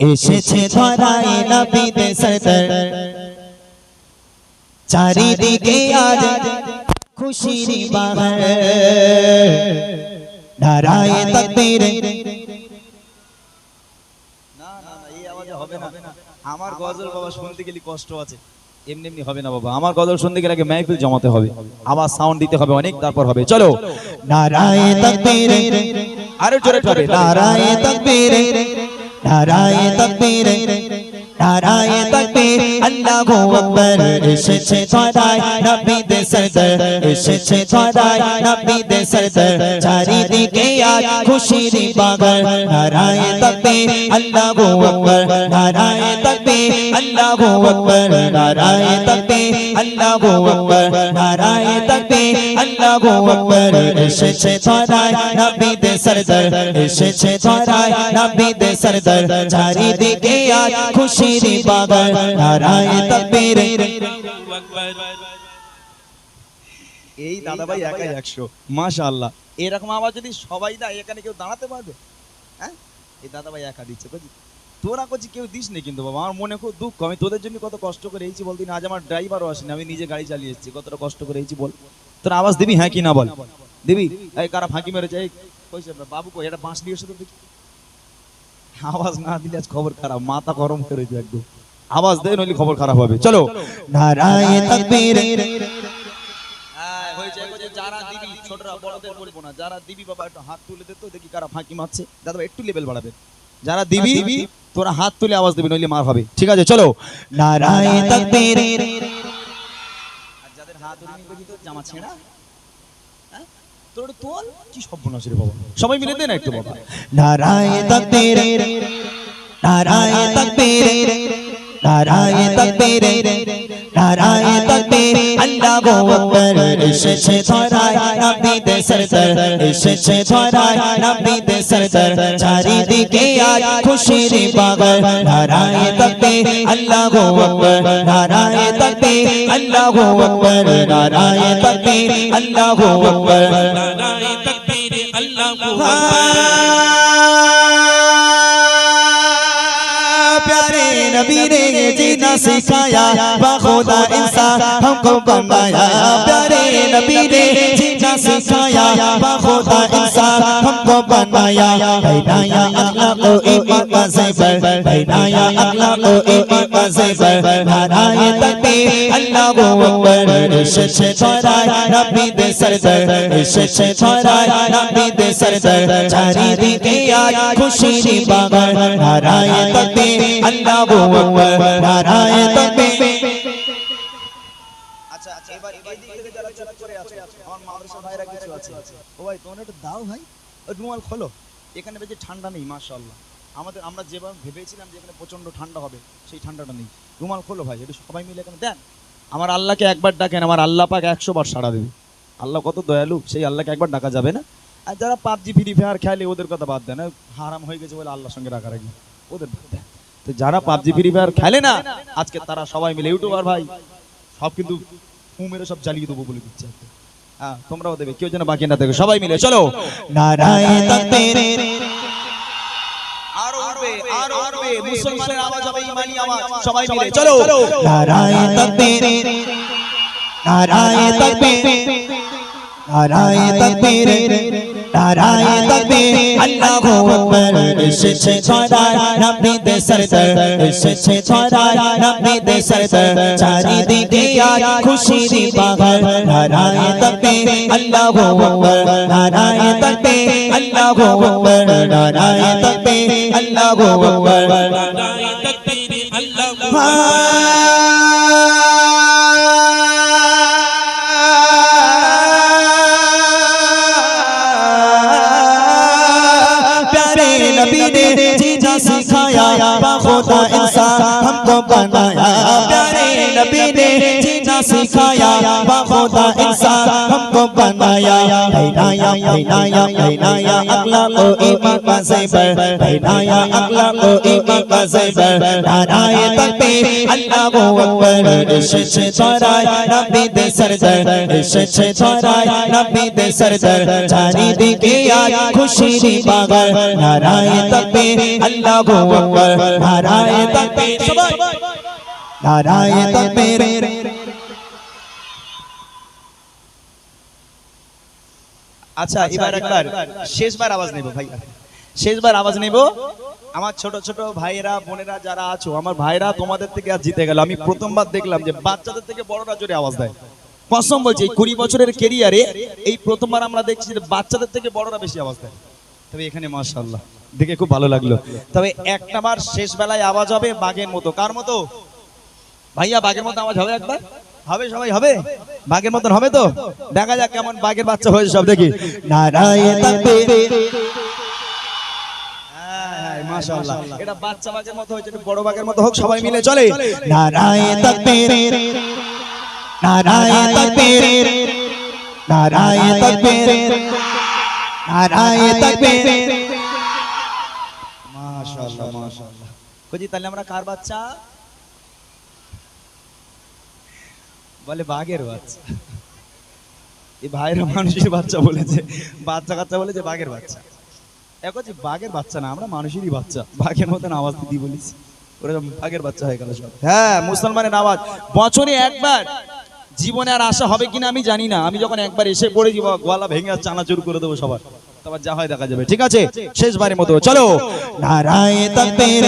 এসেছে ধরায় নবীদের সরদার চারিদিকে আজ খুশির বাহার নারায়ে তাকবীর। না না না এই আওয়াজে হবে না। আমার গজল বাবা শুনতে গেলে কষ্ট আছে, এমনি এমনি হবে না বাবা। আমার গজল শুনতে গেলে আগে মাহফিল জমাতে হবে, আবার সাউন্ড দিতে হবে অনেক, তারপর হবে। চলো নারায়ে তাকবীর, আরো জোরে হবে। নারায়ে তাকবীর, নারায়ে তাকবীর, নারায়ে তাকবীর, আল্লাহু আকবার। এসেছে ধরায় নবীদের সরদার, এসেছে ধরায় নবীদের সরদার চারিদিকে আজ খুশির বাহার নারায়ে তাকবীর, আল্লাহু আকবার, নারায়ে তাকবীর, আল্লাহু আকবার, নারায়ে তাকবীর, আল্লাহু আকবার, নারায়ে তাকবীর, আল্লাহু আকবার। এসেছে ধরায় নবীদের সরদার, এসেছে ধরায় নবীদের সরদার চারিদিকে আজ খুশির বাহার নারায়ে তাকবীর। এই দাদা ভাই একাই 100, মাশাআল্লাহ। এরকম আওয়াজ যদি সবাই দেয় এখানে কেউ দাঁড়াতে পারবে? হ্যাঁ, এই দাদা ভাই একা দিচ্ছে। বুঝলি তোরা করছি কেউ দিস নি, কিন্তু বাবা আমার মনে খুব দুঃখ। আমি তোদের জন্য কত কষ্ট করে এইছি বলদিন, আজ আমার ড্রাইভারও আসেনি, আমি নিজে গাড়ি চালিয়ে এসেছি, কতটা কষ্ট করে এইছি বল। তোরা আওয়াজ দিবি হ্যাঁ কি না বল? দিবি? এই কারা ফাঁকি মেরেছে? এই কইছে বাবু কই, এটা বাঁশ নিয়ে এসে তো দেখি। আওয়াজ না দিলে আজ খবর খারাপ, মাথা গরম করে দিবে একদম। আওয়াজ দে নইলে খবর খারাপ হবে। চলো নারায়ে তাকবীর, যারা দিবি ছোটরা বড়দের বলবো না, যারা দিবি বাবা একটু হাত তুলে দে তো দেখি কারা ফাঁকি মারছে। দাদা একটু লেভেল বাড়াবে। যারা দিবি তোরা হাত তুলে আওয়াজ দিবি নইলে মার হবে, ঠিক আছে? চলো নারায়ে তাকবীর, আর যাদের হাত উড়িয়ে গেছি তো জামা ছেঁড়া, হ্যাঁ তোর তোল কি সর্বনাশ রে বাবা, সবাই মিলে দে না একটু বাবা। নারায়ে তাকবীর, নারায়ে তাকবীর, নারায়ে তাকবীর, নারায়ে তাকবীর, আল্লাহু আকবার। এসেছে ধরায় নবীদের সরদার, এসেছে ধরায় নবীদের সরদার চারিদিকে আজ খুশির বাহার নারায়ে তাকবীর, আল্লাহু আকবার, নারায়ে তাকবীর, আল্লাহু আকবার, নারায়ে তাকবীর, আল্লাহু আকবার, নারায়ে তাকবীর, আল্লাহু আকবার। प्यारे नबी ने जीना सिखाया, बाखुदा इंसान हमको बनाया। प्यारे नबी ने जीना सिखाया, बाखुदा इंसान हमको बनाया। बनाया अखलाक ओ ईमान का ज़ेवर, बनाया अखलाक ओ ईमान का ज़ेवर। नाराये तकबीर, अल्लाहु अकबर। एसेছে ধরায় নবীদের সরদার, এসেছে ধরায় নবীদের সরদার চারিদিকে আজ খুশির বাহার নারায়ে তাকবীর, আল্লাহু আকবার, নারায়ে তাকবীর। আচ্ছা এবার এই দিক থেকে যারা চুপ করে আছে, আমার মাদ্রাসা ভাইরা কিছু আছে, ও ভাই তোমরা একটু দাও ভাই, ওই রুমাল খোলো। এখানে বেশি ঠান্ডা নেই মাশাআল্লাহ, আমরা যেভাবে ভেবেছিলাম যে এখানে প্রচন্ড ঠান্ডা হবে সেই ঠান্ডাটা নেই। রুমাল খোলো ভাই, একটু সবাই মিলে এখানে দেন। আমার আল্লাহকে একবার ডাকেন, আমার আল্লাহ পাক 100 বার সাড়া দেবে। আল্লাহ কত দয়ালু, সেই আল্লাহকে একবার ডাকা যাবে না? আর যারা পাবজি ফ্রি ফায়ার খেলে ওদের কথা বাদ দেন, হারাম হয়ে গেছে বলে আল্লাহর সঙ্গে রাগারাগি, ওদের বাদ দেন। তো যারা পাবজি ফ্রি ফায়ার খেলে না আজকে তারা সবাই মিলে ইউটিউবার ভাই সব কিন্তু মেরে সব জ্বালিয়ে দেবো বলে দিচ্ছে। হ্যাঁ তোমরাও দেবে, কেউ যেন বাকি না থাকে, সবাই মিলে চলো নারায়ে তাকবীর, আরো উঠবে আরো উঠবে, মুসলমানের আওয়াজ হবে, ইমানি আওয়াজ, সবাই মিলে চলো নারায়ে তাকবীর, নারায়ে তাকবীর, নারায়ে তাকবীর, নারায়ে তাকবীর, আল্লাহু আকবার। এসেছে ধরায় নবীদের সরদার, এসেছে ধরায় নবীদের সরদার চারিদিকে আজ খুশির বাহার নারায়ে তাকবীর, আল্লাহু আকবার, নারায়ে তাকবীর, আল্লাহু আকবার, নারায়ে তাকবীর, আল্লাহু আকবার, নারায়ে তাকবীর, আল্লাহু सिखाया, बाखुदा इंसान हमको बनाया। प्यारे नबी ने जीना सिखाया, बाखुदा इंसान हमको बनाया। बनाया Hinaya akhlaq o iman ka zaibar Hinaya akhlaq o iman ka zaibar Naraye takbir Allahu Akbar এসেছে ধরায় নবীদের সরদার এসেছে ধরায় নবীদের সরদার চারিদিকে আজ খুশির বাগান নারায়ে তাকবীর আল্লাহু আকবার নারায়ে তাকবীর সবাই নারায়ে তাকবীর আচ্ছা এবার একবার শেষবার আওয়াজ নেব ভাই শেষবার আওয়াজ নেব আমার ছোট ছোট ভাইরা বোনেরা যারা আছো আমার ভাইরা তোমাদের থেকে আজ জিতে গেল আমি প্রথমবার দেখলাম যে বাচ্চাদের থেকে বড়রা জোরে আওয়াজ দেয় কসম বলছি এই 20 বছরের ক্যারিয়ারে এই প্রথমবার আমরা দেখছি যে বাচ্চাদের থেকে বড়রা বেশি আওয়াজ দেয় তবে এখানে মাশাআল্লাহ দেখে খুব ভালো লাগলো তবে একটাবার শেষ বেলায় আওয়াজ হবে বাঘের মতো কার মতো ভাইয়া বাঘের মতো আওয়াজ হবে একবার হবে সবাই হবে বাঘের মতন হবে তো দেখা যাক কেমন বাঘের বাচ্চা হয়েছে সব দেখি নারায়ে তাকবীর মাশাআল্লাহ এটা বাচ্চা বাঘের মতো হয়েছে বড় বাঘের মতো হোক সবাই মিলে চলে নারায়ে তাকবীর নারায়ে তাকবীর নারায়ে তাকবীর নারায়ে তাকবীর মাশাআল্লাহ মাশাআল্লাহ কজি তাহলে আমরা কার বাচ্চা বলে বাঘের বাচ্চা এই ভাইরা মানুষের বাচ্চা বলেছে বাচ্চা কাচ্চা বলেছে বাঘের বাচ্চা এখন যে বাঘের বাচ্চা না আমরা মানুষেরই বাচ্চা বাঘের মতন আওয়াজ দিদি বলিস ওরা বাঘের বাচ্চা হয়ে গেল সব হ্যাঁ মুসলমানের আওয়াজ বছরে একবার জীবনে আর আশা হবে কিনা আমি জানি না আমি যখন একবার এসে পড়ে যাব গলা ভেঙে আর চানাচুর করে দেবো সবার তারপর যা হয় দেখা যাবে ঠিক আছে শেষবারের মতো চলো নারায়ে তাকবীর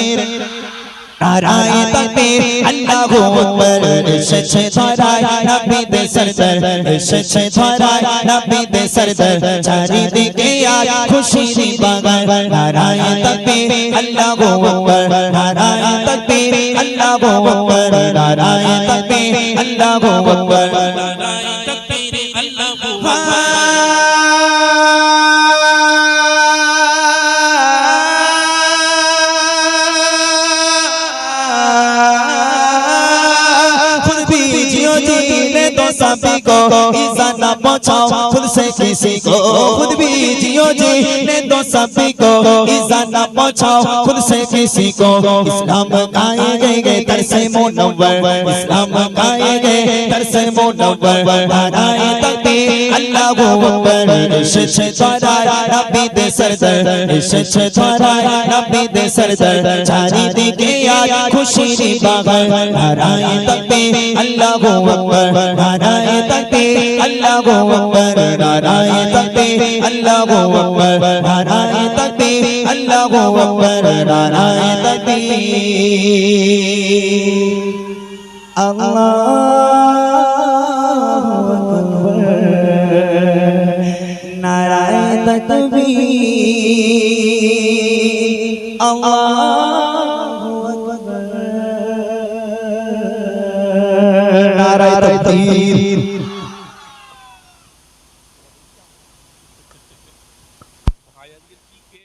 নারায়ে তাকবীর আল্লাহু আকবার এসেছে ধরায় নবীদের সরদার এসেছে ধরায় নবীদের সরদার চারিদিকে আজ খুশির বাগান নারায়ে তাকবীর আল্লাহু আকবার নারায়ে তাকবীর আল্লাহু আকবার নারায়ে তাকবীর আল্লাহু আকবার নারায়ে তাকবীর আল্লাহু আকবার सभी को इज़्ज़त न पहुंचाओ खुद से किसी को खुद भी जियो जीने दो सभी को इज़्ज़त न पहुंचाओ खुद से किसी को इस्लाम गाएंगे दर से मुनव्वर इस्लाम गाएंगे दर से मुनव्वर नाराए तकबीर अल्लाहू अकबर एसेছে ধরায় নবীদের সরদার এসেছে ধরায় নবীদের সরদার চারিদিকে আজ খুশির বাগান নারায়ে তাকবীর আল্লাহু আকবার নারায়ে তাকবীর আল্লাহু আকবার নারায়ে তাকবীর আল্লাহু আকবার নারায়ে তাকবীর আল্লাহু আকবার নারায়ে তাকবীর আল্লাহু আকবার নারায়ে তাকবীর আল্লাহু আকবার নারায়ে তাকবীর